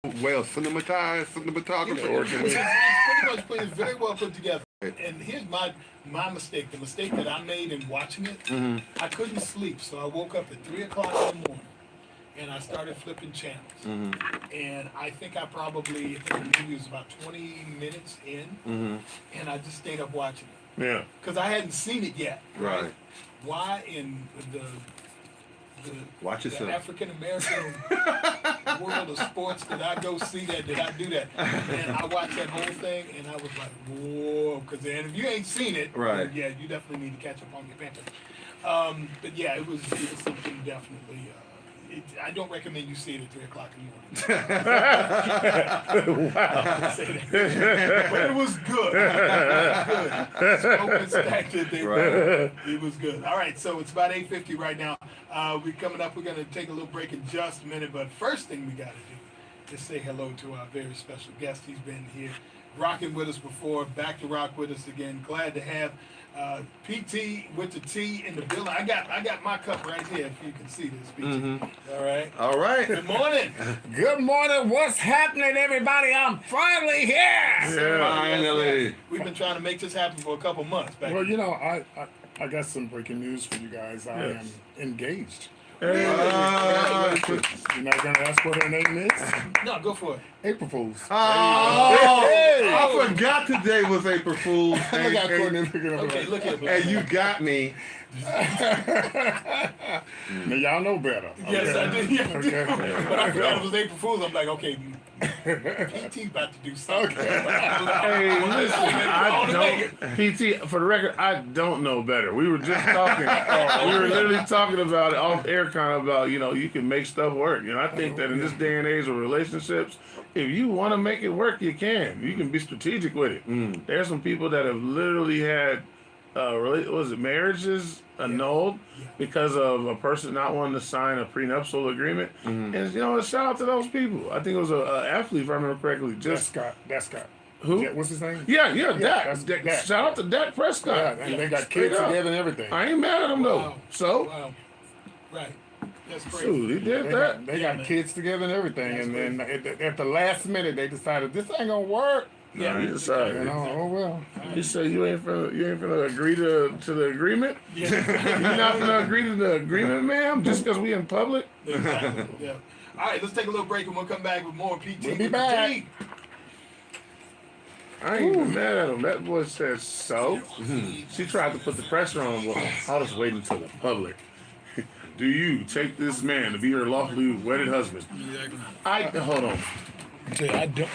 well cinematography. It's pretty much very well put together. And here's my mistake. The mistake that I made in watching it, I couldn't sleep, so I woke up at 3 o'clock in the morning, and I started flipping channels. And I think the movie was about 20 minutes in, and I just stayed up watching it. Yeah. Because I hadn't seen it yet. Right. Why in Watch the yourself. African American world of sports did I go see that? Did I do that? And I watched that whole thing, and I was like, whoa. Because if you ain't seen it, right? Yeah, you definitely need to catch up on your banter. But yeah, it was something definitely. I don't recommend you see it at 3 o'clock in the morning. Wow. But it was good. Smoke and stacked it. It was good. All right, so it's about 8:50 right now. We're coming up. We're going to take a little break in just a minute. But first thing we got to do is say hello to our very special guest. He's been here rocking with us before, back to rock with us again. Glad to have PT with the T in the building. I got my cup right here, if you can see this, PT. All right. Good morning. Good morning. What's happening, everybody? I'm finally here. Yeah. Finally. Yes. We've been trying to make this happen for a couple months. Well, you know, I got some breaking news for you guys. I am engaged. Really? You're not going to ask what her name is? No, go for it. April Fools. Oh, Hey. I forgot today was April Fool's. Look at Courtney picking up. Okay, look at me. And you got me. Now, y'all know better. Yes, I did. Yeah, I did. Okay. But I forgot it was April Fool's. I'm like, okay, PT's about to do something. Hey, listen, PT, for the record, I don't know better. We were just talking. We were literally talking about it off air, kind of about, you can make stuff work. I think that in this day and age of relationships, if you want to make it work, you can. You can be strategic with it. There's some people that have literally had marriages annulled because of a person not wanting to sign a prenuptial agreement. And shout out to those people. I think it was an athlete, if I remember correctly. That's Scott. Who? What's his name? Yeah, Dak. That's Dak. Shout out to Dak Prescott. Yeah, and they got kids together and everything. I ain't mad at him though. Wow. So, Wow. Right. That's crazy. shoot, he did that. They got kids together and everything, and then at the last minute they decided this ain't gonna work. Yeah, he decided. Oh well. He said you ain't finna agree to the agreement. Yeah. You're not finna agree to the agreement, ma'am, just because we in public. Exactly. Yeah. All right, let's take a little break and we'll come back with more PT. We'll be back. I ain't even mad at him. That boy said so. She tried to put the pressure on him. Well, I'll just wait until the public. Do you take this man to be your lawfully wedded husband? Hold on. I don't.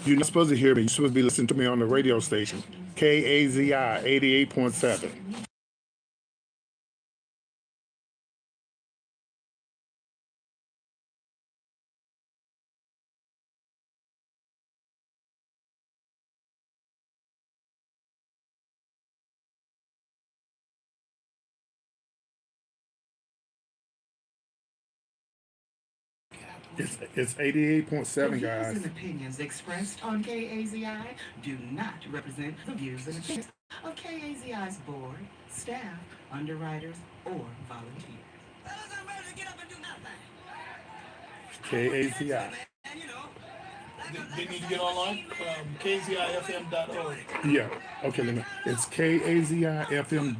You're not supposed to hear me. You're supposed to be listening to me on the radio station, KAZI 88.7. It's 88.7, The views guys. and opinions expressed on KAZI do not represent the views and opinions of KAZI's board, staff, underwriters, or volunteers. KAZI. They need to get online. KZIFM.org. Yeah. Okay, let me. It's KAZIFM.org.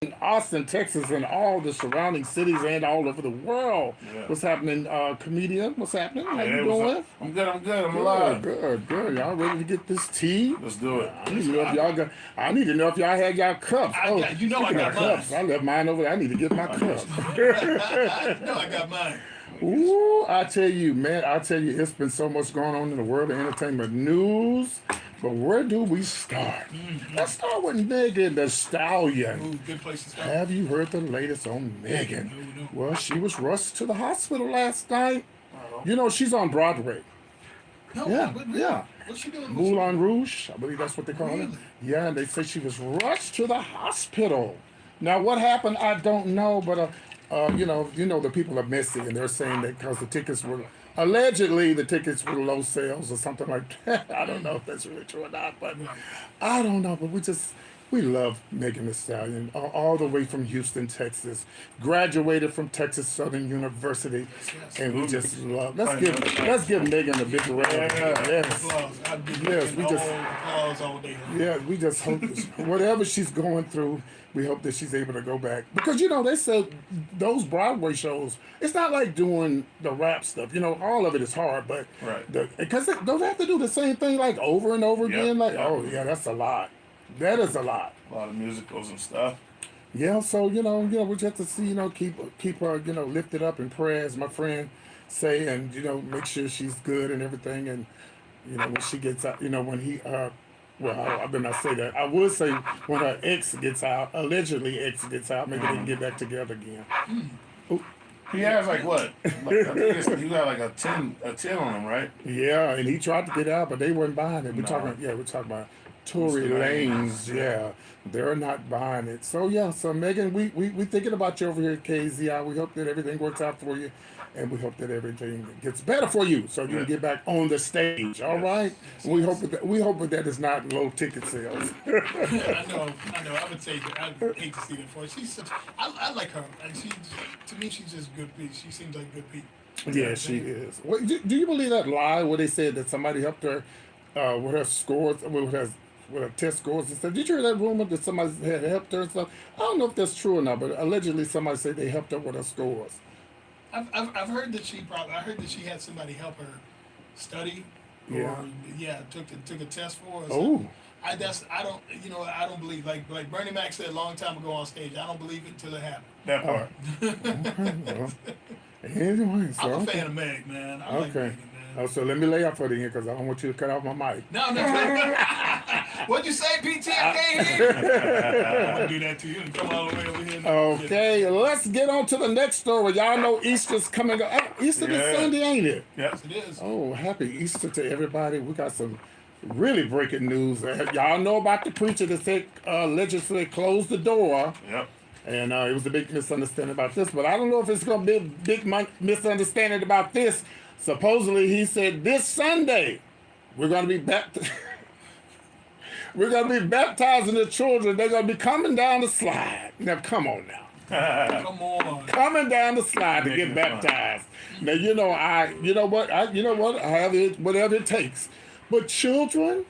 in Austin, Texas, and all the surrounding cities and all over the world. Yeah. What's happening, comedian? What's happening? How you what's doing? up? I'm good. I'm Good, alive. good. Y'all ready to get this tea? Let's do it. I need to know if y'all got. I need to know if y'all had y'all cups. I got speaking mine. of cups. I left mine over there. I need to get my cup. No, I got mine. Ooh, I tell you, man. It's been so much going on in the world of entertainment news. But where do we start? Let's start with Megan Thee Stallion. Ooh, good place to start. Have you heard the latest on Megan? No. Well, she was rushed to the hospital last night. You know, she's on Broadway. No, Yeah, really? yeah. What's she doing? Moulin Rouge, I believe that's what they call it. Really? Yeah, and they say she was rushed to the hospital. Now, what happened, I don't know, but you know, the people are messy, and they're saying that because the tickets were allegedly low sales or something like that. I don't know if that's really true or not, but I don't know. But we love Megan Thee Stallion, all the way from Houston, Texas. Graduated from Texas Southern University, and we just love. Let's give Megan a big round. Yes. Applause. I'd be Yes, we just- applause all day. Yeah, we just hope whatever she's going through, we hope that she's able to go back. Because, you know, they said those Broadway shows, it's not like doing the rap stuff. You know, all of it is hard, but Right. because don't they have to do the same thing like over and over again? Like, yep. oh, yeah, that's a lot. That is a lot. A lot of musicals and stuff. Yeah, so, you know, we just have to see, keep her, lifted up in prayer, as my friend say, and, make sure she's good and everything. And, when she gets out, when he, well, I better not say that. I would say when her ex gets out, allegedly ex gets out, maybe they can get back together again. He has like what? I think you got like a 10 on him, right? Yeah, and he tried to get out, but they weren't buying it. We're No. talking about Tory Lanez. Yeah, they're not buying it. So yeah, so Megan, we thinking about you over here at KZI. We hope that everything works out for you, and we hope that everything gets better for you, so you can get back on the stage. All right. We hope that is not low ticket sales. I know. I would take it. I'd hate to see that for her. She's such. I like her. And to me, she's just good people. She seems like good people. Yeah, she is. What, do you believe that lie where they said that somebody helped her with her scores, with her test scores and stuff? Did you hear that rumor that somebody had helped her and stuff? I don't know if that's true or not, but allegedly somebody said they helped her with her scores. I've heard that I heard that she had somebody help her study. Took a test for her. Oh. I don't believe like Bernie Mac said a long time ago on stage. I don't believe it until it happens. That part. Well, anyway, so I'm a fan of Meg, man. I like okay. Megan, man. Oh, so let me lay up for the end because I don't want you to cut off my mic. No. What'd you say, PT? I can't hear you. I want to do that to you and come all the way over here. Okay, let's get on to the next story. Y'all know Easter's coming up. Easter this Sunday, ain't it? Yep. It is. Oh, happy Easter to everybody. We got some really breaking news. Y'all know about the preacher that said legislature closed the door. Yep. And it was a big misunderstanding about this, but I don't know if it's going to be a big misunderstanding about this. Supposedly, he said this Sunday we're going to be baptized. We're going to be baptizing the children. They're going to be coming down the slide. Now, come on now. Come on. Coming down the slide to get baptized. Now, whatever it takes. But children,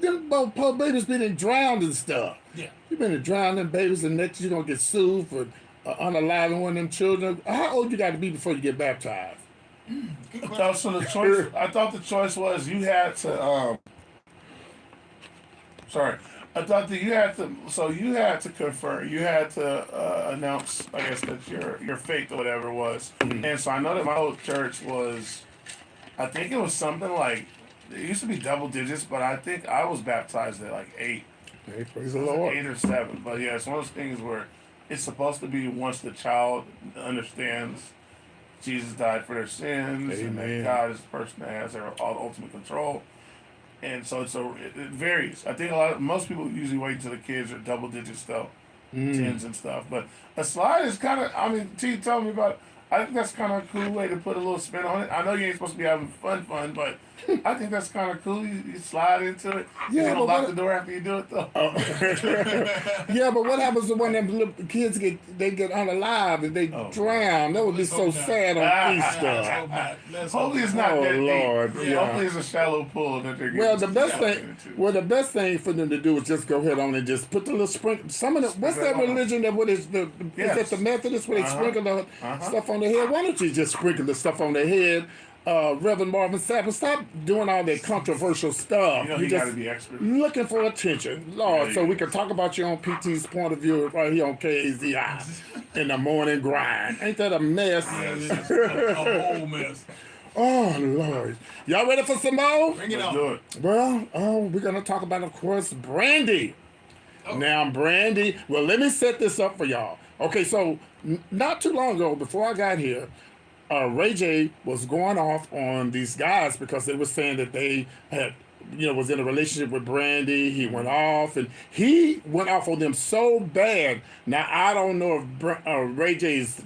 them poor babies been drowned and stuff. Yeah. You've been drowning babies, and next you're gonna get sued for unaliving one of them children. How old you got to be before you get baptized? Good I question. thought the choice was you had to. I thought that you had to. So you had to confirm. You had to announce, I guess, that your faith or whatever it was. And so I know that my old church was. I think it was something like. It used to be double digits, but I think I was baptized at like 8. Hey, praise the Lord. 8 or 7. But yeah, it's one of those things where it's supposed to be once the child understands Jesus died for their sins, and that God is the person that has all the ultimate control. And so it varies. I think most people usually wait until the kids are double digits though, 10s and stuff. But a slide is kind of, T, tell me about it. I think that's kind of a cool way to put a little spin on it. I know you ain't supposed to be having fun, but I think that's kind of cool. You slide into it. Yeah, You don't but lock what- the door after you do it though. Yeah, but what happens when them little kids get unalive and they drown? That would be Let's so hope not. sad on Let's Easter. hope not. Let's hope Hopefully it's not. not Oh, that Lord, deep. yeah. Hopefully it's a shallow pool that they're Well, the getting best stuck thing, into. the best thing for them to do is just go ahead on and just put the little sprinkle. Some of the what's that religion that what is the Yes. is that the Methodist where they sprinkle the Uh-huh. stuff on their head? Why don't you just sprinkle the stuff on their head? Reverend Marvin Sapp, stop doing all that controversial stuff. You know You're you just gotta be expert. looking for attention, Lord, Yeah, so yeah. we can talk about you on PT's point of view right here on KAZI in the morning grind. Ain't that a mess? It's a whole mess. Oh Lord, y'all ready for some more? Bring it Let's on. do it. Well, we're gonna talk about, of course, Brandy. Oh. Now, Brandy. Well, let me set this up for y'all. Okay, so not too long ago, before I got here, Ray J was going off on these guys because they were saying that they had, was in a relationship with Brandy. He went off, and he went off on them so bad. Now, I don't know if Ray J's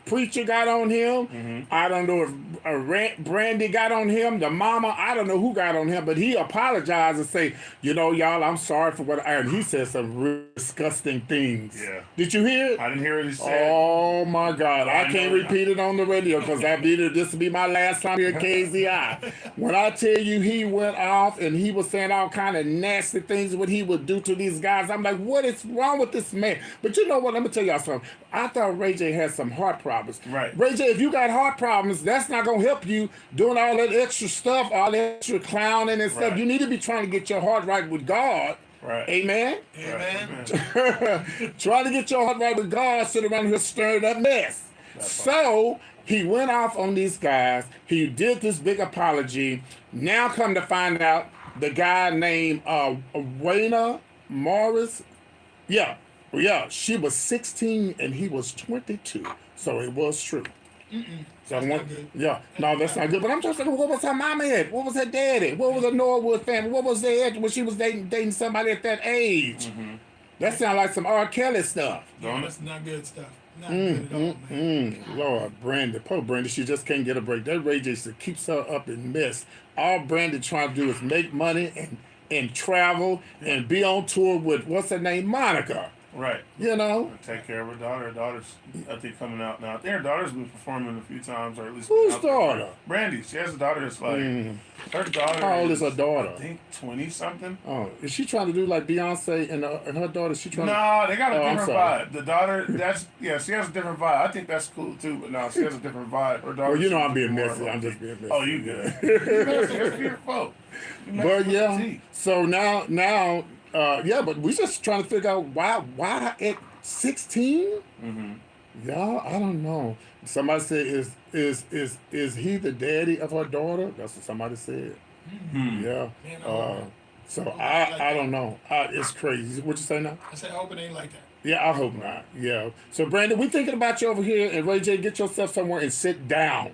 preacher got on him. I don't know if Brandy got on him. The mama, I don't know who got on him, but he apologized and say, y'all, I'm sorry for what and he said some real disgusting things. Yeah. Did you hear it? I didn't hear what he said. Oh my God! I I can't know. repeat it on the radio because this will be my last time here at KZI. When I tell you he went off and he was saying all kind of nasty things what he would do to these guys, I'm like, what is wrong with this man? But you know what? Let me tell y'all something. I thought Ray J had some heart problems. Right. Ray J, if you got heart problems, that's not gonna help you doing all that extra stuff, all that extra clowning and stuff. Right. You need to be trying to get your heart right with God. Right. Amen. Amen. Trying to get your heart right with God, sit around here stirring up mess. So he went off on these guys. He did this big apology. Now come to find out, the guy named Wayna Morris, yeah, she was 16 and he was 22. So it was true. So That's not good. yeah, no, that's not good. But I'm just thinking, what was her mama at? What was her daddy? What was her Norwood family? What was they at when she was dating somebody at that age? That sounds like some R. Kelly stuff. Yeah, that's not good stuff. Not good at all, man. Lord, Brandy, poor Brandy, she just can't get a break. That Ray J keeps her up in mess. All Brandy trying to do is make money and travel and be on tour with what's her name, Monica. Right. Take Care of her daughter. Her daughter's, I think, coming out now. I think her daughter's been performing a few times, or at least. Whose been out there. daughter? Brandy. She has a daughter that's like. Her daughter. How old is her daughter? I think 20 something. Oh, is she trying to do like Beyonce and her daughter? She trying No, they got a I'm different sorry. vibe. The daughter, she has a different vibe. I think that's cool too, but no, she has a different vibe. Her daughter. Well, I'm being more messy. of a- I'm just being messy. Oh, you good? It's beautiful. But yeah, so now, but we just trying to figure out why at 16? Y'all, I don't know. Somebody said, is he the daddy of her daughter? That's what somebody said. Yeah. Man, So I don't know. It's crazy. What you say now? I said, I hope it ain't like that. Yeah, I hope not. Yeah. So Brandon, we thinking about you over here, and Ray J, get yourself somewhere and sit down.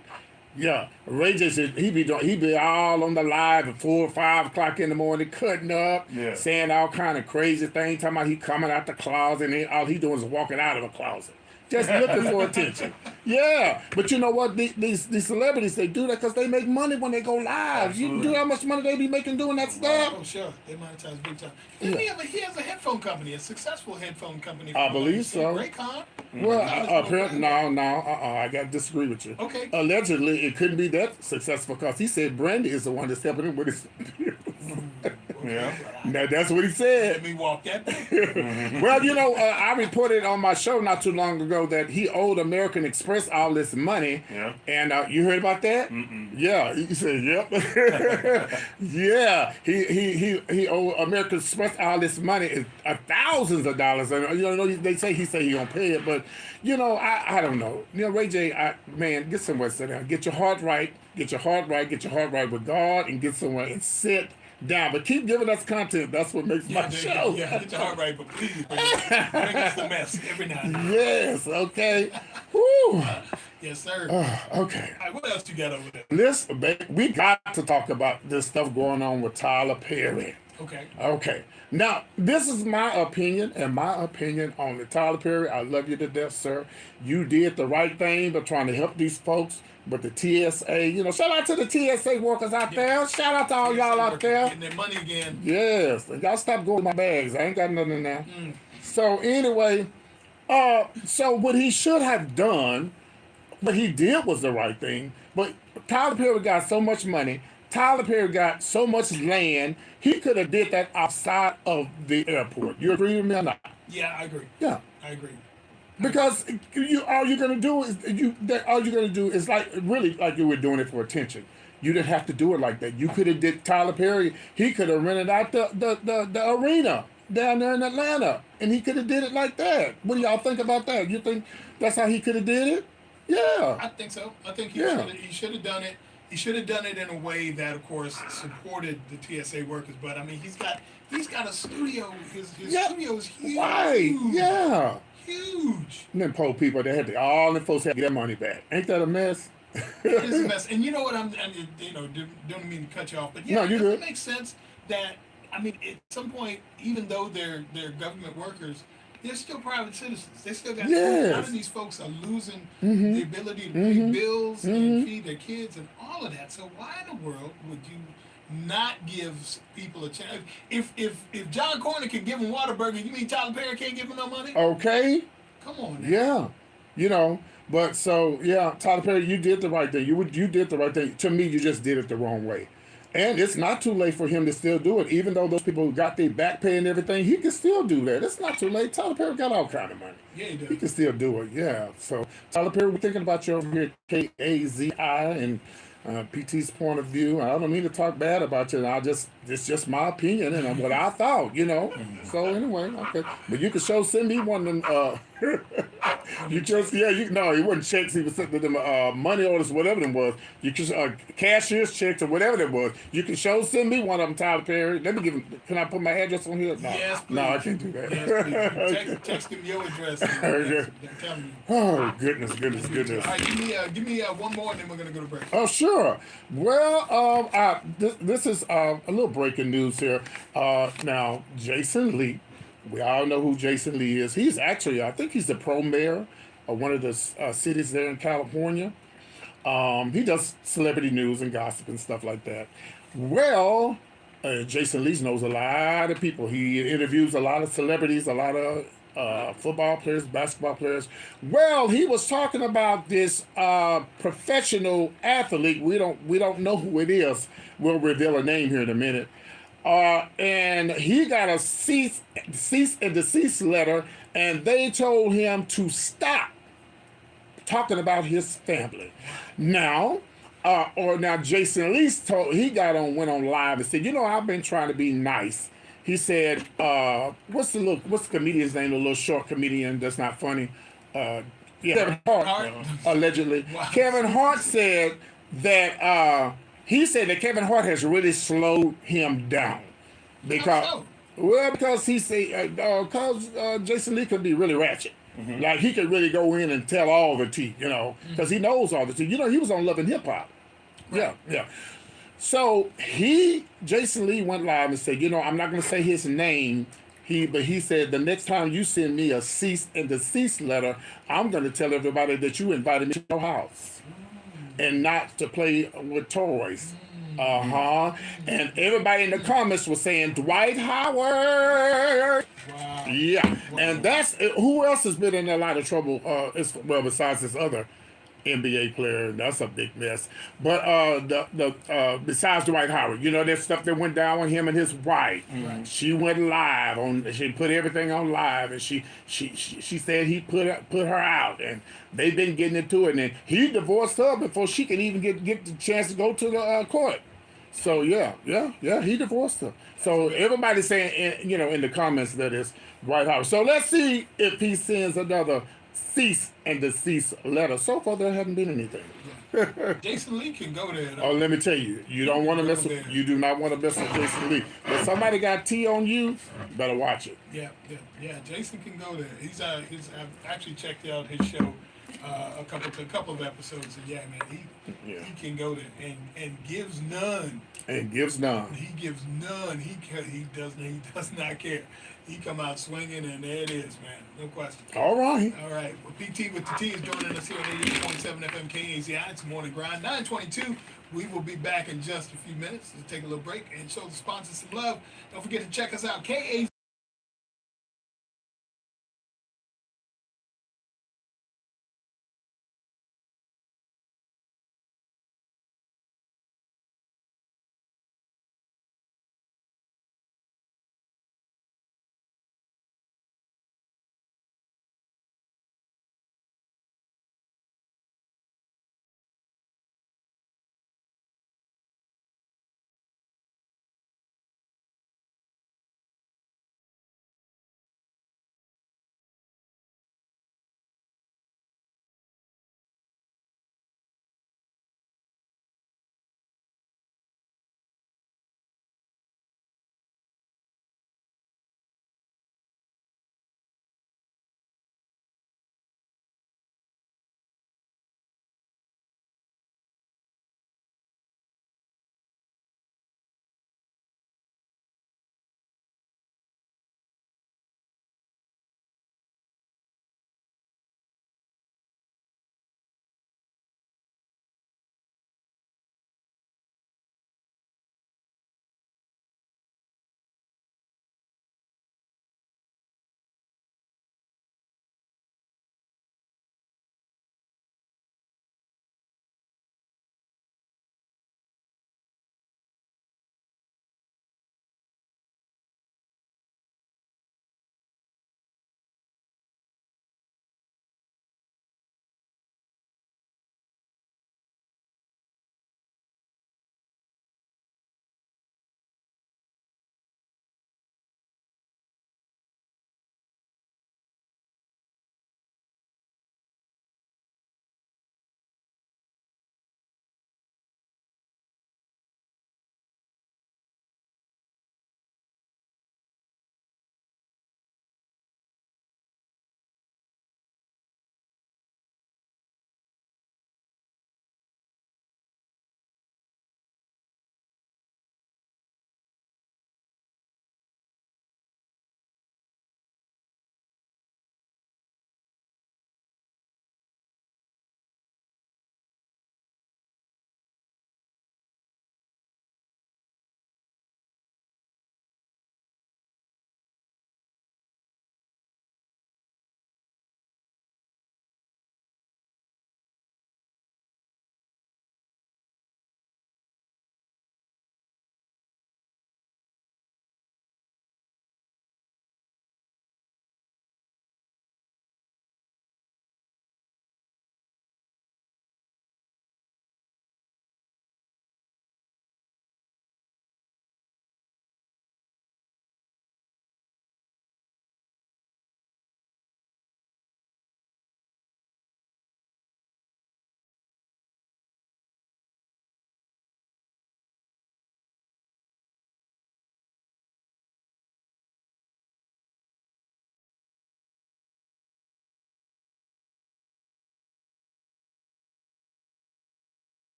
Yeah, Ray J said he be all on the live at 4 or 5 o'clock in the morning, cutting up, saying all kind of crazy things, talking about he coming out the closet, and all he doing is walking out of a closet, just looking for attention. Yeah, but you know what? These celebrities, they do that because they make money when they go live. You do how much money they be making doing that stuff? Oh, sure. They monetize big time. He has a headphone company, a successful headphone company. I believe so. Raycon. Well, apparently, I got to disagree with you. Okay. Allegedly, it couldn't be that successful because he said Brandy is the one that's helping him with his. Yeah. Now, that's what he said. Let me walk that back. Well, I reported on my show not too long ago that he owed American Express all this money. Yeah. And you heard about that? Yeah. He said, yep. Yeah. He owed American Express all this money, thousands of dollars. And they say he gonna pay it, but I don't know. Ray J, man, get somewhere, sit down, get your heart right, get your heart right with God, and get somewhere and sit down. But keep giving us content. That's what makes my show. Yeah, get your heart right, but please bring us the mess every now and then. Yes. Okay. Woo. Yes, sir. Okay. All right, what else you got over there? Listen, we got to talk about this stuff going on with Tyler Perry. Okay. Okay. Now, this is my opinion, and my opinion on the Tyler Perry. I love you to death, sir. You did the right thing by trying to help these folks. But the TSA, shout out to the TSA workers out there. Shout out to all y'all out there. Getting their money again. Yes. And y'all stop going to my bags. I ain't got nothing in there. So anyway, so what he should have done, what he did was the right thing. But Tyler Perry got so much money. Tyler Perry got so much land. He could have did that outside of the airport. You agree with me or not? Yeah, I agree. Yeah. I agree. Because all you're gonna do is like really like you were doing it for attention. You didn't have to do it like that. You could have did Tyler Perry. He could have rented out the arena down there in Atlanta, and he could have did it like that. What do y'all think about that? You think that's how he could have did it? Yeah. I think so. I think he should have done it. He should have done it in a way that, of course, supported the TSA workers. But I mean, he's got a studio. His studio is huge. Right. Yeah. Huge. And then poor people, all the folks had to get their money back. Ain't that a mess? It is a mess. And you know what? Don't mean to cut you off, but yeah, No, you it good. makes sense that, I mean, at some point, even though they're government workers, they're still private citizens. They still got Yes. a lot of these folks are losing the ability to pay bills and feed their kids and all of that. So why in the world would you not give people a chance? If John Corner can give them Whataburger, you mean Tyler Perry can't give them no money? Okay. Come on now. Yeah. But so yeah, Tyler Perry, you did the right thing. You did the right thing. To me, you just did it the wrong way. And it's not too late for him to still do it. Even though those people got their back pay and everything, he can still do that. It's not too late. Tyler Perry got all kind of money. Yeah, he does. He can still do it. Yeah. So Tyler Perry, we're thinking about you over here at KAZI and PT's point of view. I don't mean to talk bad about you. It's just my opinion and what I thought, So anyway, okay. But you could send me one of them. It wasn't checks. He was sending them money orders, whatever them was. You could cashier's checks or whatever it was. You can send me one of them, Tyler Perry. Let me give him. Can I put my address on here? No, Yes, please. no, I can't do that. Yes, please. Text him your address. And tell me. Oh goodness. All right, give me one more, and then we're gonna go to break. Oh, sure. Well, this is a little breaking news here. Now, Jason Lee, we all know who Jason Lee is. He's actually, I think he's the pro mayor of one of the cities there in California. He does celebrity news and gossip and stuff like that. Well, Jason Lee knows a lot of people. He interviews a lot of celebrities, a lot of football players, basketball players. Well, he was talking about this professional athlete. We don't know who it is. We'll reveal a name here in a minute. And he got a cease and desist letter, and they told him to stop talking about his family. Now, Jason Lee went on live and said, I've been trying to be nice. He said, what's the comedian's name? The little short comedian that's not funny. Kevin Hart. Allegedly. Wow. Kevin Hart said that Kevin Hart has really slowed him down because he said Jason Lee could be really ratchet. Mm-hmm. Like he could really go in and tell all the tea, because he knows all the tea. He was on Love and Hip Hop. Right. Yeah. So Jason Lee went live and said, I'm not going to say his name. But he said, the next time you send me a cease and desist letter, I'm going to tell everybody that you invited me to your house and not to play with toys. And everybody in the comments was saying Dwight Howard. Wow. Yeah. Wow. And that's who else has been in a lot of trouble besides this other NBA player. That's a big mess. But besides Dwight Howard, that stuff that went down with him and his wife. Right. She went live she put everything on live, and she said he put her out, and they've been getting into it, and he divorced her before she could even get the chance to go to the court. So yeah, he divorced her. So everybody's saying, in the comments that it's Dwight Howard. So let's see if he sends another cease and desist letter. So far, there hasn't been anything. Jason Lee can go there. Oh, let me tell you, you don't want to mess with. You do not want to mess with Jason Lee. If somebody got tea on you, better watch it. Yeah. Jason can go there. I've actually checked out his show. a couple of episodes, and yeah, man, Yeah. he can go there and gives none. And gives none. He gives none. He does not care. He come out swinging, and there it is, man. No question. All right. All right. Well, PT with the T is joining us here at 88.7 FM KAZI. It's Morning Grind 922. We will be back in just a few minutes to take a little break and show the sponsors some love. Don't forget to check us out, KAZI.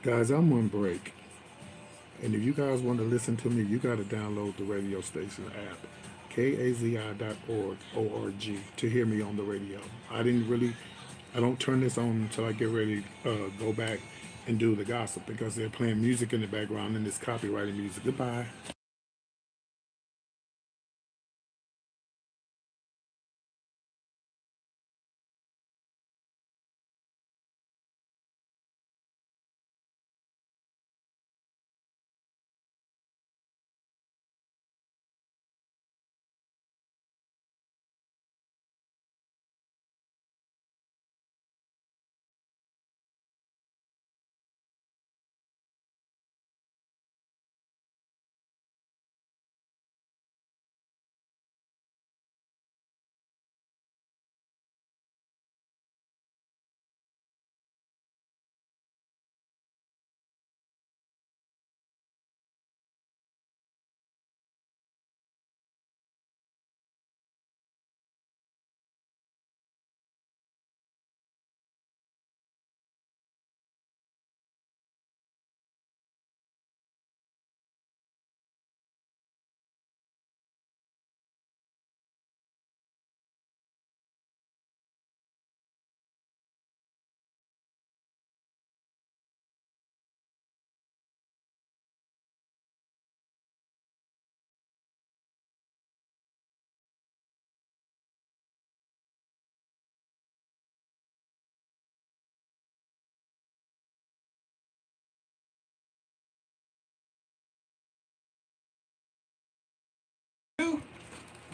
Guys, I'm on break. And if you guys want to listen to me, you got to download the radio station app, KAZI.org to hear me on the radio. I don't turn this on until I get ready to go back and do the gossip because they're playing music in the background and it's copyrighted music. Goodbye.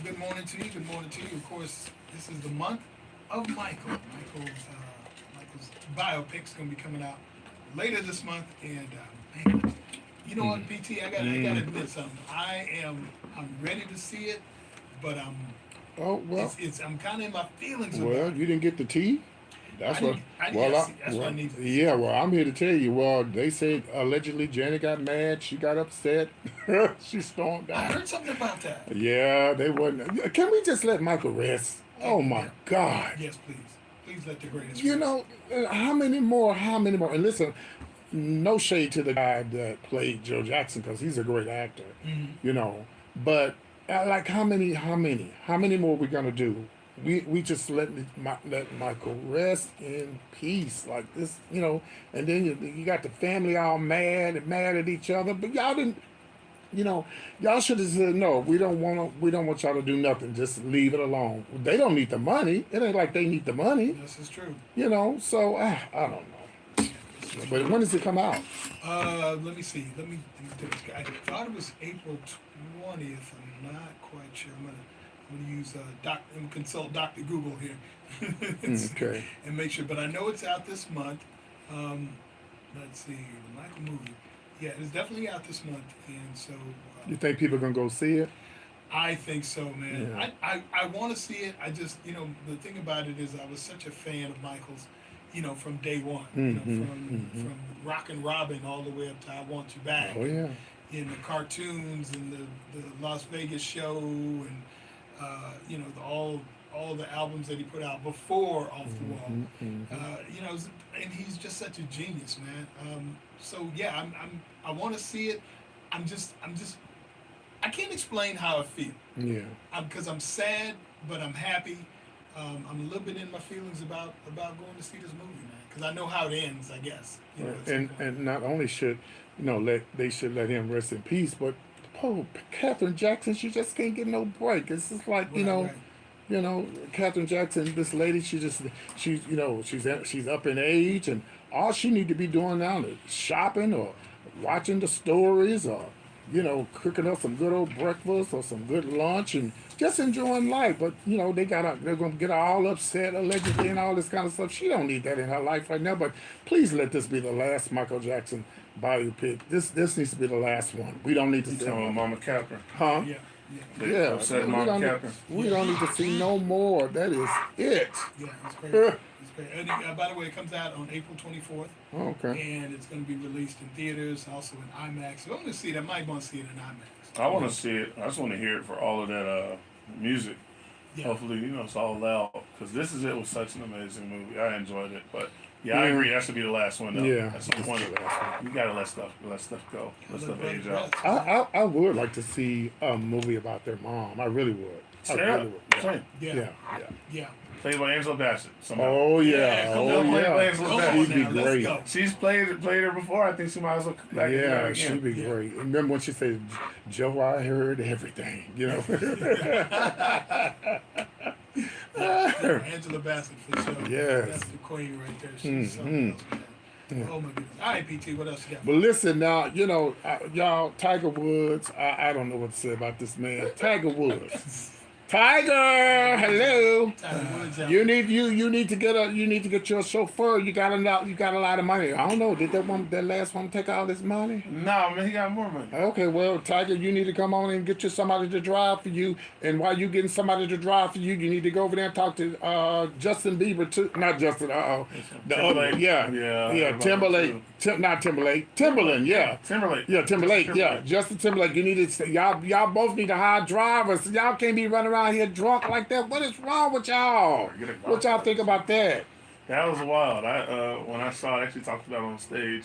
Good morning to you. Good morning to you. Of course, this is the month of Michael. Michael's biopic's gonna be coming out later this month, and man, you know what, PT? I gotta admit something. I'm ready to see it, but Oh, well, I'm kind of in my feelings well, about it. you didn't get the tea? That's what. I Well, didn't see. That's what I well, need to see. yeah. Well, I'm here to tell you. Well, they said allegedly Janet got mad. She got upset. She stormed I out. heard something about that. Yeah, they wouldn't. Can we just let Michael rest? Oh my Yeah. God. Yes, please. Please let the greatest. You rest. know, how many more? How many more? And listen, no shade to the guy that played Joe Jackson because he's a great actor. You know, but like how many more we gonna do? We just let Michael rest in peace like this, you know. And then you got the family all mad at each other, but y'all didn't. You know, y'all should have said no. We don't want y'all to do nothing. Just leave it alone. They don't need the money. It ain't like they need the money. This is true. You know, so I don't know. But when does it come out? Let me see. Let me do. I thought it was April 20th. I'm not quite sure. I'm gonna use I'm gonna consult Dr. Google here. Okay. And make sure. But I know it's out this month. Let's see. The Michael movie. Yeah, it's definitely out this month, and so. You think people gonna go see it? I think so, man. Yeah. I want to see it. I just, the thing about it is I was such a fan of Michael's, from day one. From Rockin' Robin all the way up to I Want You Back. Oh yeah. In the cartoons and the Las Vegas show and all the albums that he put out before Off the Wall. And he's just such a genius, man. So yeah, I want to see it. I can't explain how I feel. Yeah. Because I'm sad, but I'm happy. I'm a little bit in my feelings about going to see this movie, man. Because I know how it ends, I guess. And not only should they should let him rest in peace, but Catherine Jackson, she just can't get no break. It's just like Catherine Jackson, this lady, she's up in age, and all she need to be doing now is shopping or watching the stories or cooking up some good old breakfast or some good lunch and just enjoying life. But they're gonna get her all upset allegedly and all this kind of stuff. She don't need that in her life right now. But please let this be the last Michael Jackson biopic. This needs to be the last one. We don't need to see Mama Catherine. Huh? Yeah. Yeah, Upset we Mama don't, Catherine. we don't need to see no more. That is it. Yeah, it's great. It's great. And by the way, it comes out on April 24th. Okay. And it's going to be released in theaters, also in IMAX. So I'm going to see it. I might want to see it in IMAX. I want to see it. I just want to hear it for all of that music. Yeah. Hopefully, it's all loud because This Is It was such an amazing movie. I enjoyed it, but Yeah, I agree. That should be the last one, though. Yeah, At some point, you gotta let stuff go. Let stuff age out. I would like to see a movie about their mom. I really would. I really would. Same. Yeah. Yeah. Played by Angela Bassett. Somehow. Oh Yeah, yeah. come Oh on, yeah. Come on She'd be now, let's great. go. She's played her before. I think she might as well come back and do Yeah, it she'd again. be great. Remember when she said, "Joe, I heard everything." You know. Angela Bassett for sure. Yes. That's the queen right there. She's something else, man. Oh my goodness. All right, PT, what else you got? But listen now, y'all, Tiger Woods. I don't know what to say about this man, Tiger Woods. Tiger, hello. Tiger Woods out. You need to get your chauffeur. You got a lot of money. I don't know. Did that last one take all this money? No, man, he got more money. Okay, well, Tiger, you need to come on and get you somebody to drive for you. And while you getting somebody to drive for you, you need to go over there and talk to Justin Bieber too. Not Justin. The other. Yeah. Timberlake. Not Timberlake. Timberland. Yeah. Timberlake. Yeah, Timberlake. Yeah, Justin Timberlake. You need to. Y'all both need to hire drivers. Y'all can't be running around here drunk like that. What is wrong with y'all? What y'all think about that? That was wild. When I saw it, I actually talked about it on stage.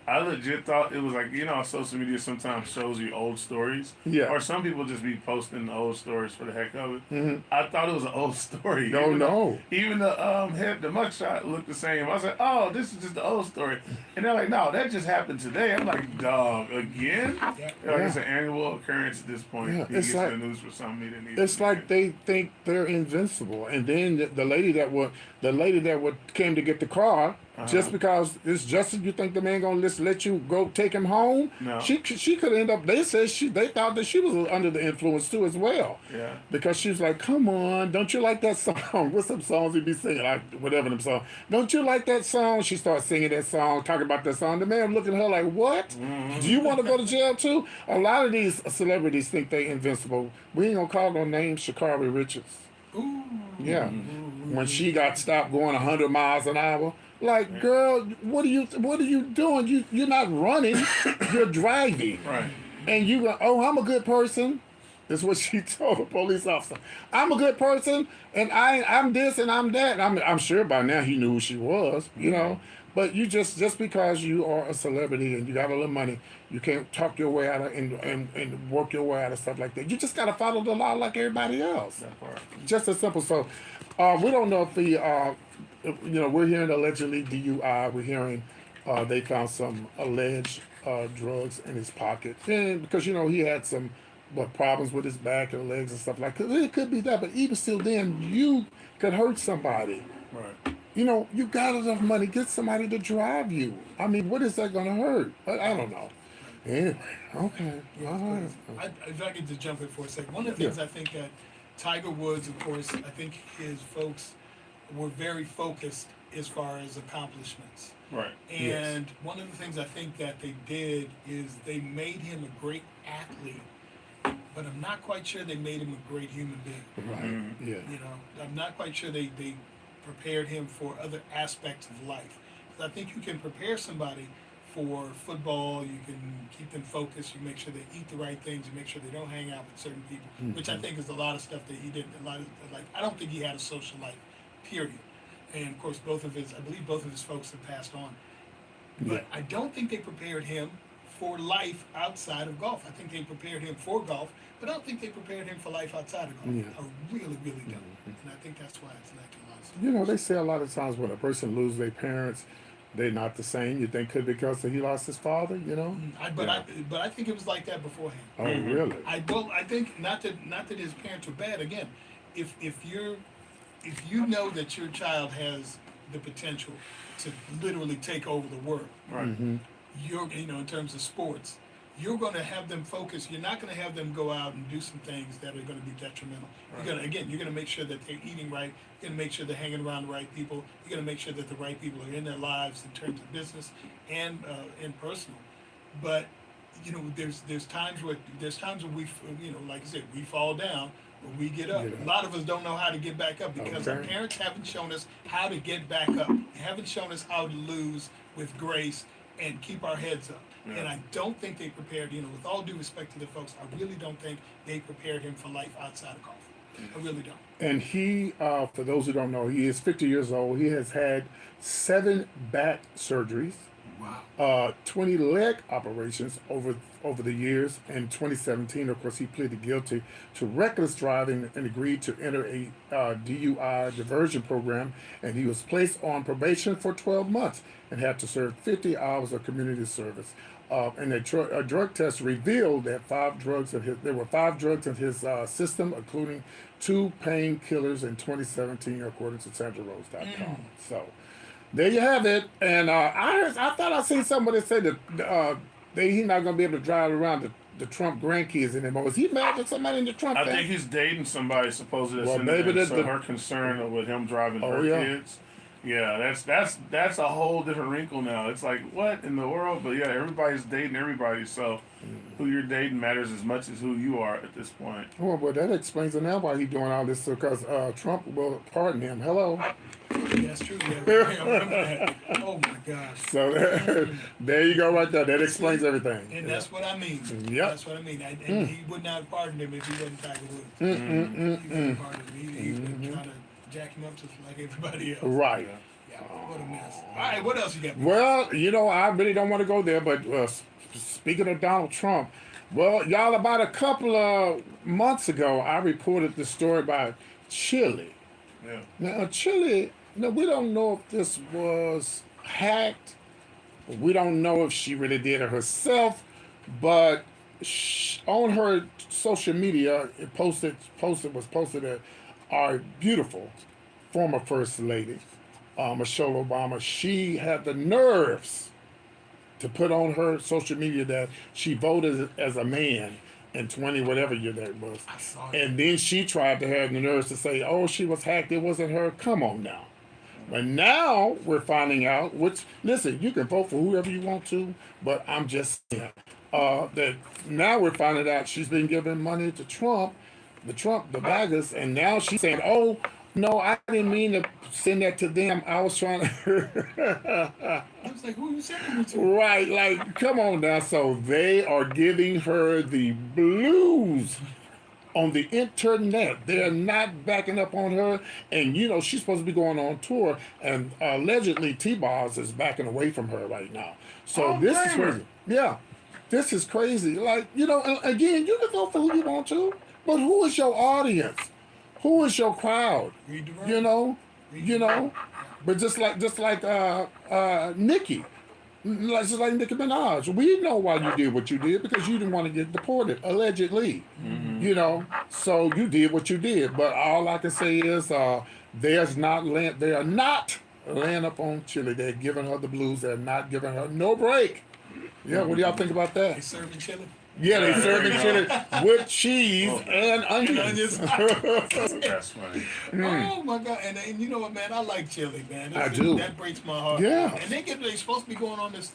I legit thought it was like, social media sometimes shows you old stories. Yeah. Or some people just be posting old stories for the heck of it. Mm-hmm. I thought it was an old story. No. Even the mugshot looked the same. I was like, oh, this is just the old story. And they're like, no, that just happened today. I'm like, dog, again? They're like, it's an annual occurrence at this point. Yeah, He it's gets like- the news for something he didn't need. It's like they think they're invincible, and then the lady that came to get the car, just because it's Justin, you think the man gonna let you go take him home? No. She could end up. They thought that she was under the influence too as well. Yeah. Because she's like, come on, don't you like that song? What's some songs he be singing? Whatever them songs. Don't you like that song? She starts singing that song, talking about that song. The man looking at her like, what? Mm-hmm. Do you want to go to jail too? A lot of these celebrities think they invincible. We ain't gonna call no names. Sha'Carri Richards. Ooh. Yeah. When she got stopped going 100 miles an hour. Like, girl, what are you doing? You're not running, you're driving. Right. And you go, oh, I'm a good person. That's what she told a police officer. I'm a good person, and I'm this and I'm that. And I'm sure by now he knew who she was, But you just because you are a celebrity and you got a little money, you can't talk your way out of and work your way out of stuff like that. You just gotta follow the law like everybody else. That part. Just as simple. So, we don't know if we're hearing allegedly DUI. We're hearing they found some alleged drugs in his pocket, and because he had some problems with his back and legs and stuff like that. It could be that, but even still, then you could hurt somebody. Right. You got enough money, get somebody to drive you. I mean, what is that gonna hurt? I don't know. Anyway, okay. All right. If I could just jump in for a second. One of the things I think that Tiger Woods, of course, I think his folks were very focused as far as accomplishments. Right. And one of the things I think that they did is they made him a great athlete, but I'm not quite sure they made him a great human being. Right. Mm-hmm. Yeah. I'm not quite sure they prepared him for other aspects of life. 'Cause I think you can prepare somebody for football, you can keep them focused, you make sure they eat the right things, you make sure they don't hang out with certain people, which I think is a lot of stuff that he did. I don't think he had a social life, period. And of course, I believe both of his folks have passed on. But I don't think they prepared him for life outside of golf. I think they prepared him for golf, but I don't think they prepared him for life outside of golf. Yeah. I really, really don't. And I think that's why it's led to a lot of stuff. They say a lot of times when a person loses their parents, they're not the same. You think could because he lost his father, But I think it was like that beforehand. Oh, really? I think not that his parents were bad. Again, if you know that your child has the potential to literally take over the world, Right. you're in terms of sports, you're going to have them focus. You're not going to have them go out and do some things that are going to be detrimental. Right. You're going to make sure that they're eating right. You're going to make sure they're hanging around the right people. You're going to make sure that the right people are in their lives in terms of business and personal. But there's times where we like I said, we fall down. But we get up. Yeah. A lot of us don't know how to get back up because our parents haven't shown us how to get back up. They haven't shown us how to lose with grace and keep our heads up. Yeah. And I don't think they prepared, with all due respect to the folks, I really don't think they prepared him for life outside of golf. I really don't. And he, for those who don't know, he is 50 years old. He has had 7 back surgeries, Wow. 20 leg operations over the years. In 2017, of course, he pleaded guilty to reckless driving and agreed to enter a DUI diversion program. And he was placed on probation for 12 months and had to serve 50 hours of community service. And a drug test revealed that there were 5 drugs in his system, including 2 painkillers in 2017, according to SandraRose.com. So there you have it. And I thought I seen somebody say that he's not going to be able to drive around the Trump grandkids anymore. Is he mad at somebody in the Trump I family? think he's dating somebody supposedly. Well, Well, maybe that's so her concern with him driving her kids. Yeah, that's a whole different wrinkle now. It's like, what in the world? But yeah, everybody's dating everybody, so who you're dating matters as much as who you are at this point. Well, that explains it now why he's doing all this, because Trump will pardon him. Hello. That's true. Yeah, I remember that. Oh my gosh. So there you go, right there. That explains everything. And that's what I mean. Yep. That's what I mean. And he would not have pardoned him if he wasn't Tiger Woods. He wouldn't have pardoned him. He was trying to jack him up just like everybody else. Right. Yeah, what a mess. All right, what else you got? Well, I really don't want to go there, but speaking of Donald Trump, well, y'all, about a couple of months ago, I reported the story about Chile. Yeah. Now, Chile, we don't know if this was hacked. We don't know if she really did it herself, but on her social media, it was posted that our beautiful former First Lady, Michelle Obama, she had the nerves to put on her social media that she voted as a man in 20 whatever year that was. I saw it. And then she tried to have the nerves to say, oh, she was hacked, it wasn't her. Come on now. But now we're finding out, which, listen, you can vote for whoever you want to, but I'm just saying that now we're finding out she's been giving money to Trump, the baggers, and now she's saying, oh, no, I didn't mean to send that to them. I was trying to. I was like, who are you sending me to? Right, like, come on now. So they are giving her the blues on the internet. They're not backing up on her. And, she's supposed to be going on tour. And allegedly, T-Boz is backing away from her right now. So this is crazy. Yeah, this is crazy. Like, again, you can vote for who you want to, but who is your audience? Who is your crowd? Read the room. But just like Nicki, just like Nicki Minaj, we know why you did what you did, because you didn't want to get deported, allegedly. So you did what you did. But all I can say is they are not laying up on Chile. They're giving her the blues. They're not giving her no break. Yeah, what do y'all think about They that? serving chili. Yeah, they serving chili with cheese and onions. That's funny. Oh my God! And you know what, man? I like chili, man. I do. That breaks my heart. Yeah. And they're supposed to be going on this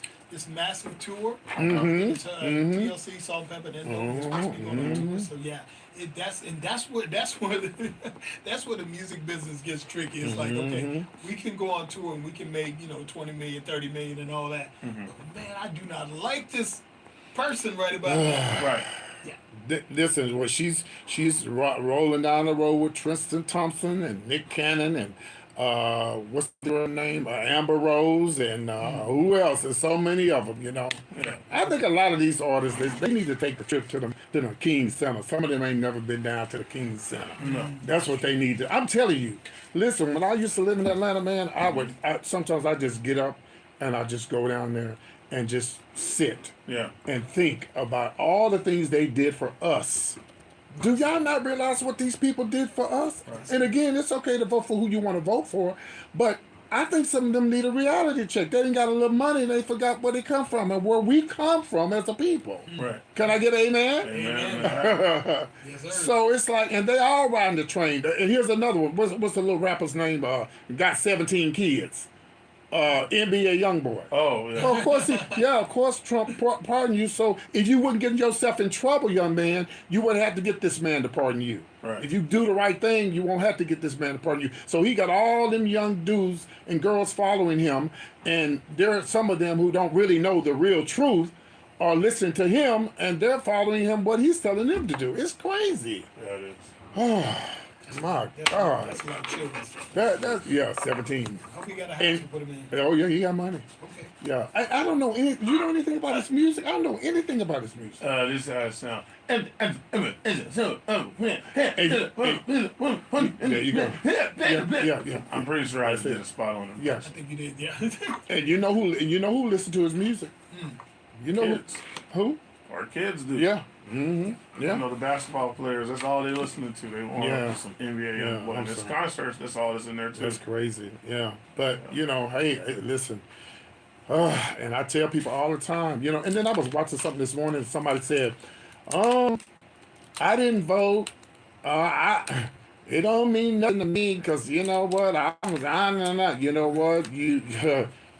massive tour. It's TLC, Salt and Pepper. They're supposed to be going on tour. So yeah, that's where the music business gets tricky. It's like, okay, we can go on tour and we can make 20 million, 30 million, and all that. But man, I do not like this person right about now. Right. This is what she's rolling down the road with Tristan Thompson and Nick Cannon and what's their name, Amber Rose, and who else? There's so many of them, I think a lot of these artists, they need to take the trip to the King's Center. Some of them ain't never been down to the King's Center. No. That's what they need to. I'm telling you. Listen, when I used to live in Atlanta, man, sometimes I just get up and I just go down there and just sit and think about all the things they did for us. Do y'all not realize what these people did for us? Right. And again, it's okay to vote for who you want to vote for, but I think some of them need a reality check. They ain't got a little money and they forgot where they come from and where we come from as a people. Right. Can I get an amen? Amen. Yes, sir. So it's like, and they all riding the train. And here's another one. What's the little rapper's name? Got 17 kids. NBA Youngboy. Oh, yeah. Well, of course, Trump pardoned you. So if you wouldn't get yourself in trouble, young man, you wouldn't have to get this man to pardon you. Right. If you do the right thing, you won't have to get this man to pardon you. So he got all them young dudes and girls following him, and there are some of them who don't really know the real truth are listening to him, and they're following him what he's telling them to do. It's crazy. Yeah, it is. My That's God. a lot of children. Yeah, 17. Hope you got a house And- to put him in. Oh yeah, he got money. Okay. Yeah, I don't know any. You know anything about his music? I don't know anything about his music. This is how it sounds. There you go. Yeah. I'm pretty sure I did a spot on it. Yes. I think you did, yeah. And you know who listened to his music? You know Kids. who? Our kids do. Yeah. Mm-hmm. You Yeah. know, the basketball players, that's all they listening to. They want Yeah. some NBA Yeah, and well, I'm this sorry. concerts, that's all that's in there too. That's crazy. Yeah. But hey, listen. And I tell people all the time, and then I was watching something this morning. Somebody said, I didn't vote. It don't mean nothing to me because you know what? You know what?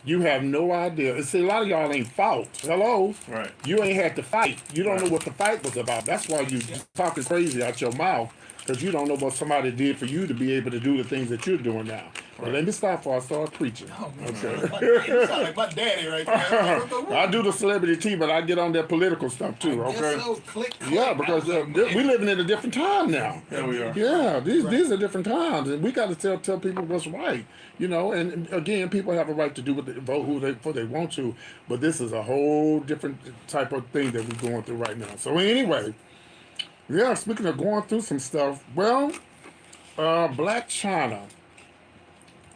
You have no idea. And see, a lot of y'all ain't fought. Hello? Right. You ain't had to fight. You don't know what the fight was about. That's why you just talking crazy out your mouth because you don't know what somebody did for you to be able to do the things that you're doing now. But let me stop before I start preaching. Oh, man. Okay. You sound like my daddy right there. I do the celebrity tea, but I get on that political stuff too. Guess Okay. so. Click. Yeah, because we living in a different time now. Yeah, we are. Yeah, these are different times, and we got to tell people what's right, And again, people have a right to do what they vote who they want to, but this is a whole different type of thing that we're going through right now. So anyway, yeah. Speaking of going through some stuff, well, Black China.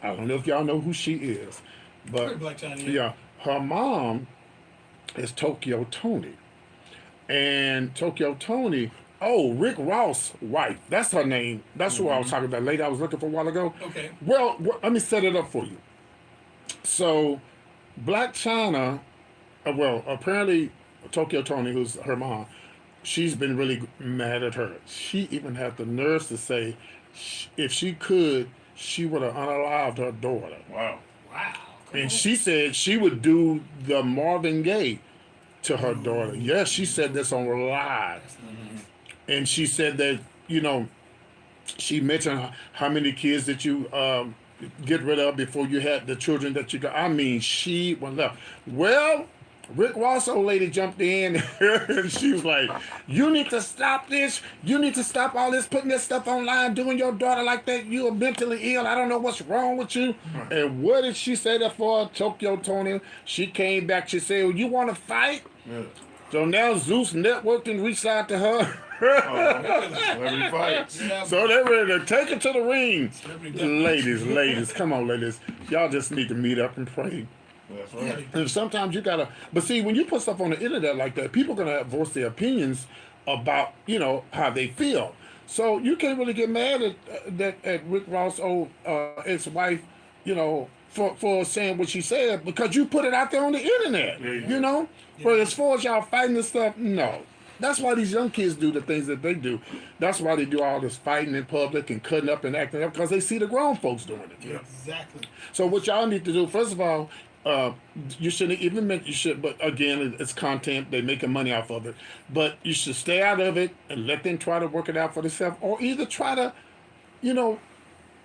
I don't know if y'all know who she is, but Black China, yeah, her mom is Tokyo Tony, and Tokyo Tony. Oh, Rick Ross' wife. That's her name. That's who I was talking about. Lady I was looking for a while ago. Okay. Well, let me set it up for you. So, Black China, apparently Tokyo Tony, who's her mom, she's been really mad at her. She even had the nerve to say, if she could, she would have unalived her daughter. Wow. Wow. And she said she would do the Marvin Gaye to her daughter. Yes, she said this on live. And she said that, she mentioned how many kids that you get rid of before you had the children that you got. I mean, she went left. Well, Rick Ross, old lady, jumped in and she was like, you need to stop this. You need to stop all this, putting this stuff online, doing your daughter like that. You are mentally ill. I don't know what's wrong with you. And what did she say that for? Tokyo Tony. She came back. She said, well, you want to fight? Yeah. So now Zeus Networking reached out to her. Celebrity fights. Yeah, So they're ready to take it to the ring. Celebrity Ladies, come on, ladies. Y'all just need to meet up and pray. That's right. And sometimes you gotta, but see, when you put stuff on the internet like that, people are gonna voice their opinions about, how they feel. So you can't really get mad at Rick Ross' old ex-wife, for saying what she said because you put it out there on the internet, Yeah. But as far as y'all fighting this stuff, no. That's why these young kids do the things that they do. That's why they do all this fighting in public and cutting up and acting up because they see the grown folks doing it. Yeah, exactly. So what y'all need to do, first of all, you shouldn't even but again, it's content. They're making money off of it. But you should stay out of it and let them try to work it out for themselves or either try to,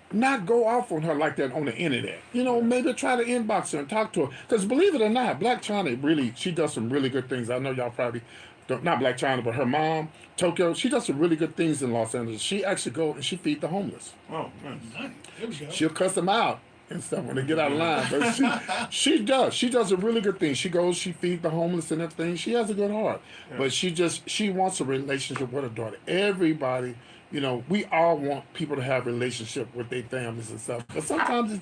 not go off on her like that on the internet. Maybe try to inbox her and talk to her. Because believe it or not, Black China she does some really good things. I know y'all probably don't, not Black China, but her mom, Tokyo, she does some really good things in Los Angeles. She actually go and she feed the homeless. Oh, nice. Nice. There we go. She'll cuss them out and stuff when they get out of line. But she does a really good thing. She goes, she feeds the homeless and everything. She has a good heart. Yeah. But she wants a relationship with her daughter. Everybody, we all want people to have a relationship with their families and stuff. But sometimes it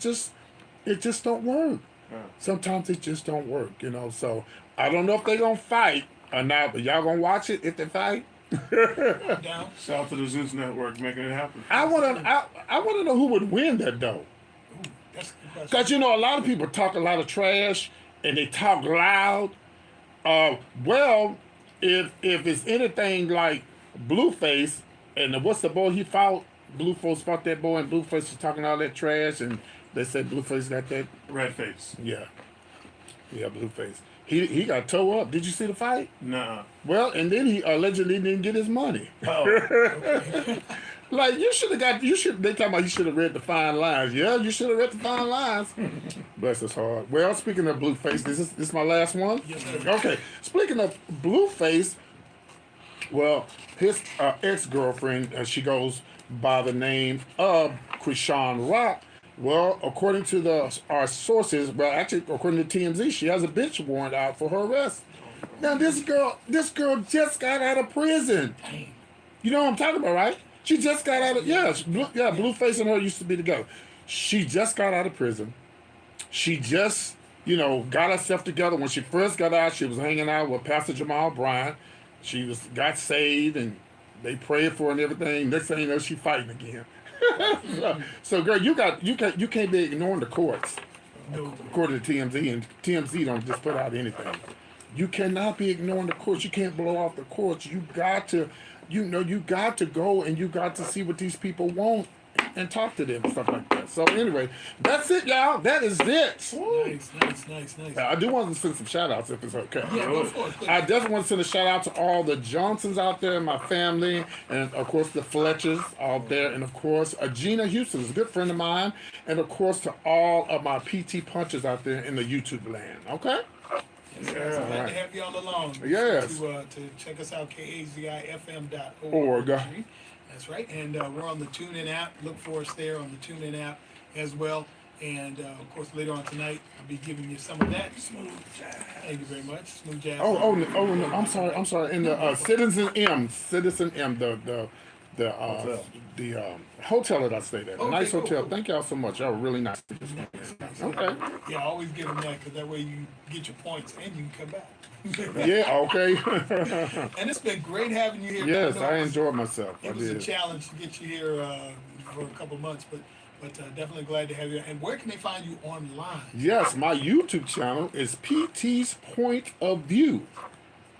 just don't work. Yeah. Sometimes it just don't work, So I don't know if they're gonna fight or not, but y'all gonna watch it if they fight. Down. Shout out to the Zeus Network making it happen. I wanna know who would win that though. That's a good question. Because a lot of people talk a lot of trash and they talk loud. Well, if it's anything like Blueface and what's the boy he fought? Blueface fought that boy and Blueface was talking all that trash and they said Blueface got that Red face. Yeah, Blueface. He got towed up. Did you see the fight? Nuh-uh. Well, and then he allegedly didn't get his money. Oh. Like they talking about you should have read the fine lines. Yeah, you should have read the fine lines. Bless his heart. Well, speaking of Blueface, this is my last one? Yes, sir. Okay. Speaking of Blueface, well, his ex-girlfriend, she goes, by the name of Krishan Rock. Well, according to our sources, well, actually, according to TMZ, she has a bench warrant out for her arrest. Now, this girl just got out of prison. You know what I'm talking about, right? She just got out of Blueface and her used to be together. She just got out of prison. She just, got herself together. When she first got out, she was hanging out with Pastor Jamal Bryant. She got saved and they prayed for her and everything. Next thing you know, she fighting again. so girl, you can't be ignoring the courts. According to TMZ, and TMZ don't just put out anything. You cannot be ignoring the courts. You can't blow off the courts. You got to go and you got to see what these people want and talk to them and stuff like that. So anyway, that's it, y'all. That is it. Nice. I do want to send some shout outs if it's okay. Yeah, go for it. I definitely want to send a shout out to all the Johnsons out there, my family, and of course the Fletchers out there, and of course Gina Houston is a good friend of mine, and of course to all of my PT punchers out there in the YouTube land. Okay? Glad to have you on the line. Yes. To check us out, KAZIFM.org. That's right. And we're on the TuneIn app. Look for us there on the TuneIn app as well. And of course, later on tonight, I'll be giving you some of that smooth jazz. Thank you very much, smooth jazz. No, I'm sorry. In the Citizen M, the hotel that I stayed at, a nice hotel. Cool. Thank y'all so much. Y'all were really nice. Okay. Yeah, always give them that because that way you get your points and you can come back. Yeah. Okay. And it's been great having you here. Yes, I enjoyed myself. It was a challenge to get you here for a couple months, but definitely glad to have you. And where can they find you online? Yes, my YouTube channel is PT's Point of View.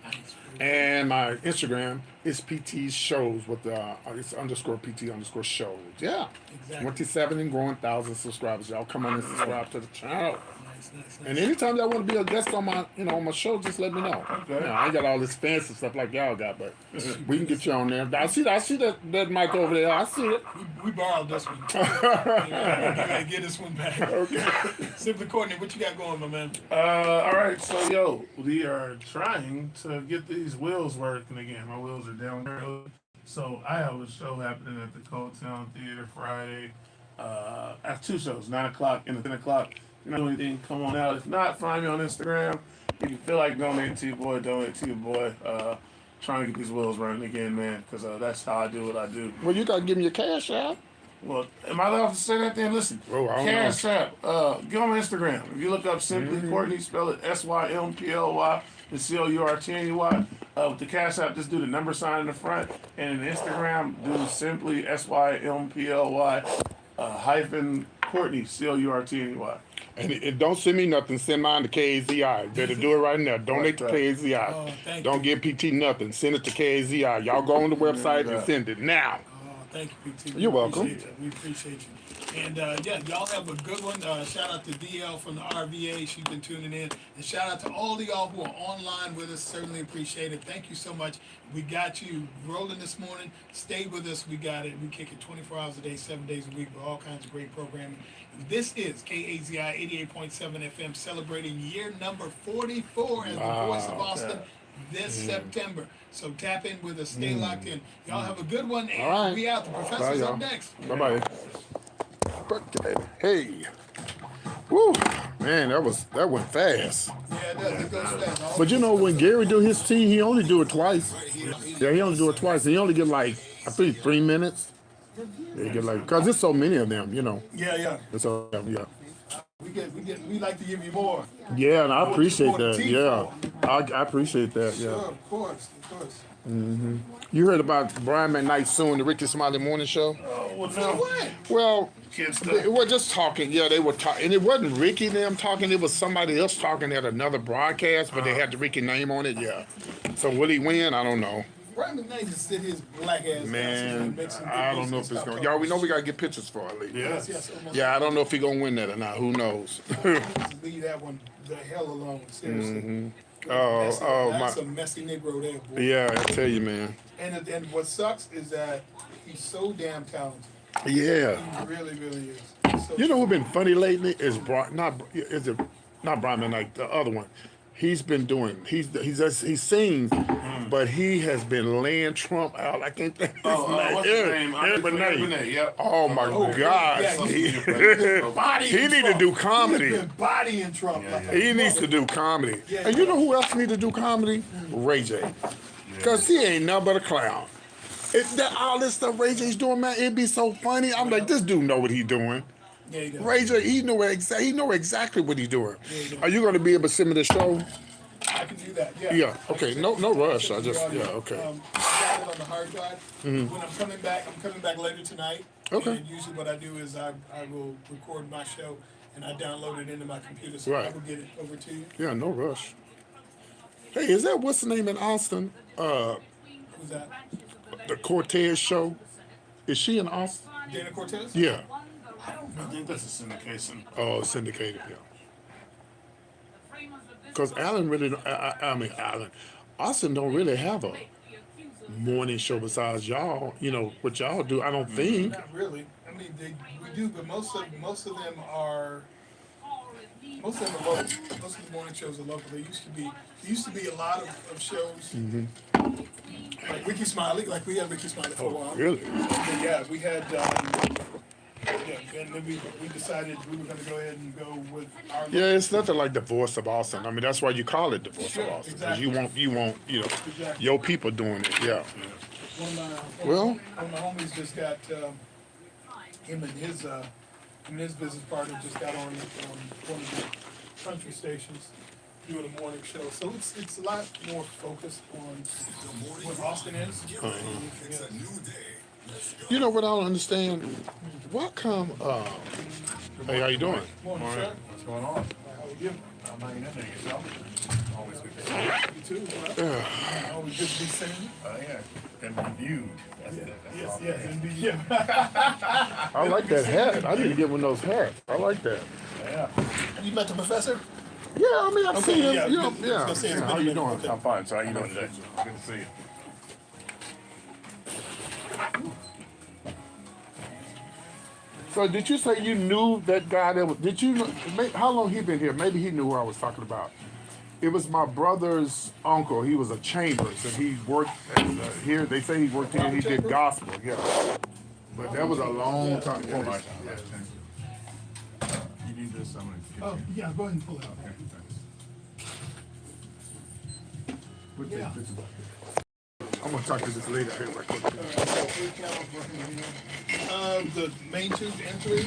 Nice. And my Instagram is PT's Shows with it's _PT _shows. Yeah. Exactly. 27 and growing 1,000 subscribers. Y'all come on and subscribe to the channel. Nice. And anytime y'all want to be a guest on my, on my show, just let me know. Okay. I ain't got all this fancy stuff like y'all got, but we can get you on there. I see that mic over there. I see it. We borrowed this one. You gotta get this one back. Okay. Simply Courtney, what you got going, my man? All right, so we are trying to get these wheels working again. My wheels are down there. So I have a show happening at the Cold Town Theater Friday. I have 2 shows, 9 o'clock and 10 o'clock. You know anything, come on out. If not, find me on Instagram. If you feel like donating to your boy, donate to your boy. Trying to get these wheels running again, man, because that's how I do what I do. Well, you got to give me your cash out. Well, am I allowed to say that then? Listen, Oh, I don't Cash App, get on my Instagram. If you look up Simply Courtney, spell it SYMPLY and COURTNEY. With the Cash App, just do the number sign in the front. And in Instagram, do Simply SYMPLY hyphen Courtney, COURTNEY. And don't send me nothing. Send mine to KAZI. Better do it right now. Donate to KAZI. Oh, thank Don't you. give PT nothing. Send it to KAZI. Y'all go on the website and send it now. Oh, thank you, PT. You're welcome. We appreciate you. And y'all have a good one. Shout out to DL from the RVA. She's been tuning in. And shout out to all of y'all who are online with us. Certainly appreciate it. Thank you so much. We got you rolling this morning. Stay with us. We got it. We kick it 24 hours a day, 7 days a week with all kinds of great programming. This is KAZI 88.7 FM celebrating year number 44 as the voice of Austin this September. So tap in with us. Stay locked in. Y'all have a good one. And All right. we out. The professor's y'all. up next. Bye-bye. Okay. Hey. Woo. Man, that went fast. Yeah, it does. It goes fast. But when Gary do his tea, he only do it twice. Yeah, he only do it twice. And he only get like, I think 3 minutes. They get like, cause there's so many of them, Yeah. It's all, yeah. We like to give you more. Yeah, and I appreciate More that. tea Yeah, for. I appreciate that. Sure, Yeah. of course. You heard about Brian McKnight suing the Ricky Smiley Morning Show? Well, So no. what? Well, Kids they stuff. were just talking. Yeah, they were talking, and it wasn't Ricky and them talking. It was somebody else talking at another broadcast, but they had the Ricky name on it. Yeah. So will he win? I don't know. Brian McKnight just sit his black ass Man, down so I don't know if it's gonna. Y'all, we know we gotta get pictures for it. Yeah. Yeah, I don't know if he gonna win that or not. Who knows? Just leave that one the hell alone. Seriously. That's my. a messy Negro there, boy. Yeah, I tell you, man. And what sucks is that he's so damn talented. Yeah. He really, really is. So You know who's been funny lately is not Brian McKnight, the other one. He's been doing. He sings, but he has been laying Trump out. I can't think of his name. What's his name? Eric Benet. Yep. Oh my gosh. yeah, He need to do comedy. He's been bodying Trump. He needs to do comedy. And you know who else need to do comedy? Ray J. Cause he ain't nothing but a clown. All this stuff Ray J's doing, man, it'd be so funny. I'm like, this dude know what he's doing. Yeah, he does. Ray J, he know exactly what he's doing. Are you gonna be able to send me the show? I can do that. Yeah. Yeah. Okay. No rush. I just okay. I got it on the hard drive. When I'm coming back later tonight. Okay. And usually what I do is I will record my show and I download it into my computer, so Right. I will get it over to you. Yeah. No rush. Hey, is that what's the name in Austin? Who's that? The Cortez show. Is she in Austin? Dana Cortez? Yeah. I think that's a syndication. Oh, syndicated. Yeah. Because Allen really, Allen, Austin don't really have a morning show besides y'all. You know what y'all do? I don't think. Not really. I mean, we do, but most of them are local. Most of the morning shows are local. There used to be a lot of shows. Like Ricky Smiley, like we had Ricky Smiley for a while. Really? But yeah, we had, and then we decided we were going to go ahead and go with our. Yeah, it's nothing like the voice of Austin. I mean, that's why you call it the voice Sure, of Austin. 'Cause exactly. you want, Exactly. your people doing it. Yeah. One of my homies just got him and his business partner just got on one of the country stations doing a morning show. So it's a lot more focused on what Austin is. You know what I don't understand? Why come? Hey, how you doing? Morning, sir. What's going on? How are you? I'm hanging in there yourself. Always good to see you. You too, bro. Always good to be seen. Oh, yeah. Been reviewed. That's all. Yes, indeed. Yeah. I like that hat. I need to get one of those hats. I like that. Yeah. You met the professor? Yeah, I mean, I've seen him. yeah, You know, I was yeah. gonna say it's Yeah, been how a you minute. doing? Okay. I'm fine. So how you doing today? Good to see you. So did you say you knew that guy that was, did you know, how long he been here? Maybe he knew who I was talking about. It was my brother's uncle. He was a Chambers and he worked here. They say he worked here and he did gospel, yeah. But that was a long time ago. You need this? I'm gonna get Oh, yeah, go ahead and pull it out. Yeah. I'm gonna talk to this lady here right quick. The main tooth entry.